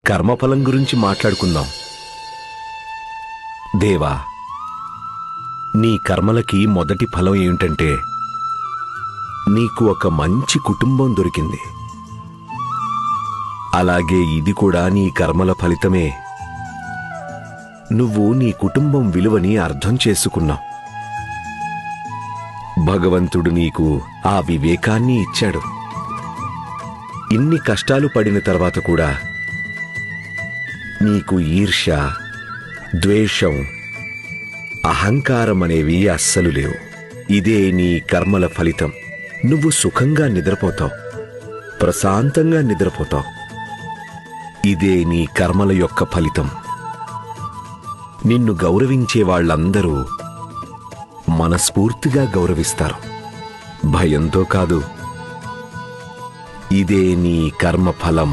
కర్మఫలం గురించి మాట్లాడుకుందాం. దేవా, నీ కర్మలకి మొదటి ఫలం ఏమిటంటే నీకు ఒక మంచి కుటుంబం దొరికింది. అలాగే ఇది కూడా నీ కర్మల ఫలితమే. నువ్వు నీ కుటుంబం విలువని అర్థం చేసుకున్నావు. భగవంతుడు నీకు ఆ వివేకాన్ని ఇచ్చాడు. ఇన్ని కష్టాలు పడిన తర్వాత కూడా నీకు ఈర్ష్య, ద్వేషం, అహంకారం అనేవి అస్సలు లేవు. ఇదే నీ కర్మల ఫలితం. నువ్వు సుఖంగా నిద్రపోతావు, ప్రశాంతంగా నిద్రపోతావు. ఇదే నీ కర్మల యొక్క ఫలితం. నిన్ను గౌరవించే వాళ్ళందరూ మనస్ఫూర్తిగా గౌరవిస్తారు, భయంతో కాదు. ఇదే నీ కర్మ ఫలం.